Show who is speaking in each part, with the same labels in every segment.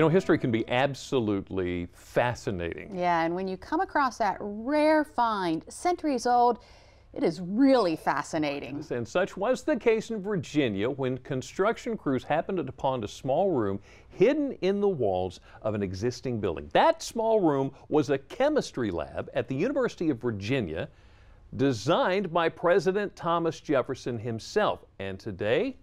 Speaker 1: You know, history can be absolutely fascinating.
Speaker 2: Yeah, and when you come across that rare find, centuries old, it is really fascinating.
Speaker 1: And such was the case in Virginia when construction crews happened upon a small room hidden in the walls of an existing building. That small room was a chemistry lab at the University of Virginia, designed by President Thomas Jefferson himself. And today,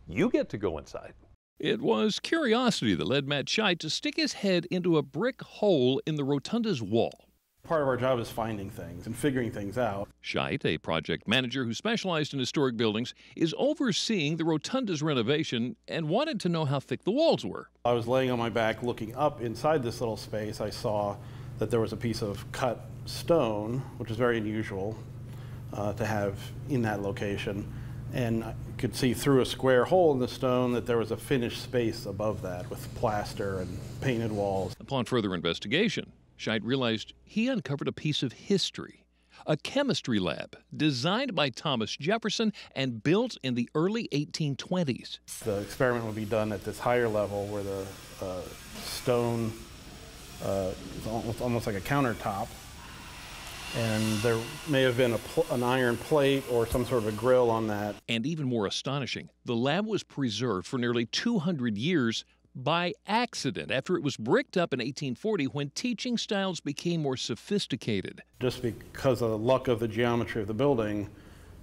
Speaker 1: you get to go inside.
Speaker 3: It was curiosity that led Matt Scheit to stick his head into a brick hole in the rotunda's wall.
Speaker 4: Part of our job is finding things and figuring things out.
Speaker 3: Scheit, a project manager who specialized in historic buildings, is overseeing the rotunda's renovation and wanted to know how thick the walls were.
Speaker 4: I was laying on my back looking up inside this little space. I saw that there was a piece of cut stone, which is very unusual to have in that location. And I could see through a square hole in the stone that there was a finished space above that with plaster and painted walls.
Speaker 3: Upon further investigation, Scheit realized he uncovered a piece of history, a chemistry lab designed by Thomas Jefferson and built in the early 1820s.
Speaker 4: The experiment would be done at this higher level where the stone is almost like a countertop, and there may have been an iron plate or some sort of a grill on that.
Speaker 3: And even more astonishing, the lab was preserved for nearly 200 years by accident after it was bricked up in 1840 when teaching styles became more sophisticated.
Speaker 4: Just because of the luck of the geometry of the building,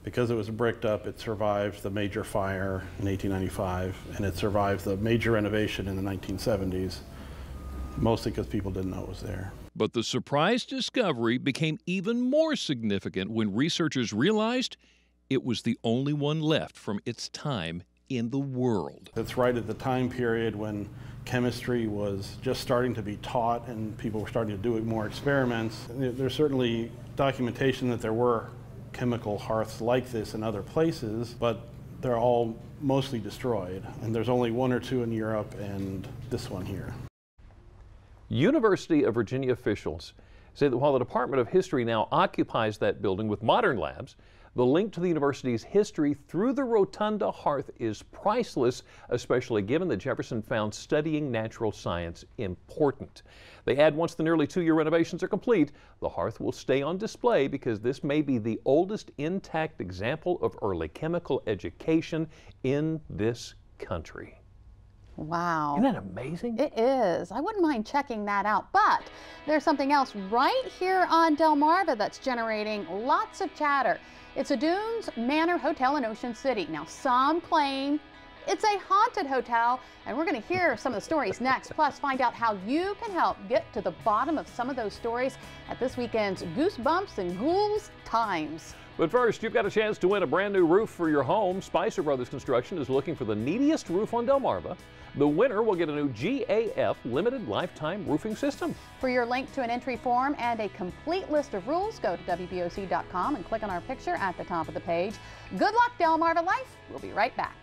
Speaker 4: because it was bricked up, it survived the major fire in 1895, and it survived the major renovation in the 1970s, mostly because people didn't know it was there.
Speaker 3: But the surprise discovery became even more significant when researchers realized it was the only one left from its time in the world.
Speaker 4: It's right at the time period when chemistry was just starting to be taught and people were starting to do more experiments. There's certainly documentation that there were chemical hearths like this in other places, but they're all mostly destroyed. And there's only one or two in Europe and this one here.
Speaker 1: University of Virginia officials say that while the Department of History now occupies that building with modern labs, the link to the university's history through the rotunda hearth is priceless, especially given that Jefferson found studying natural science important. They add once the nearly 2-year renovations are complete, the hearth will stay on display because this may be the oldest intact example of early chemical education in this country.
Speaker 2: Wow.
Speaker 1: Isn't that amazing?
Speaker 2: It is. I wouldn't mind checking that out, but there's something else right here on Delmarva that's generating lots of chatter. It's a Dunes Manor Hotel in Ocean City. Now, some claim it's a haunted hotel, and we're going to hear some of the stories next, plus find out how you can help get to the bottom of some of those stories at this weekend's Goosebumps and Ghouls Times.
Speaker 1: But first, you've got a chance to win a brand new roof for your home. Spicer Brothers Construction is looking for the neediest roof on Delmarva. The winner will get a new GAF limited lifetime roofing system.
Speaker 2: For your link to an entry form and a complete list of rules, go to WBOC.com and click on our picture at the top of the page. Good luck, Delmarva Life. We'll be right back.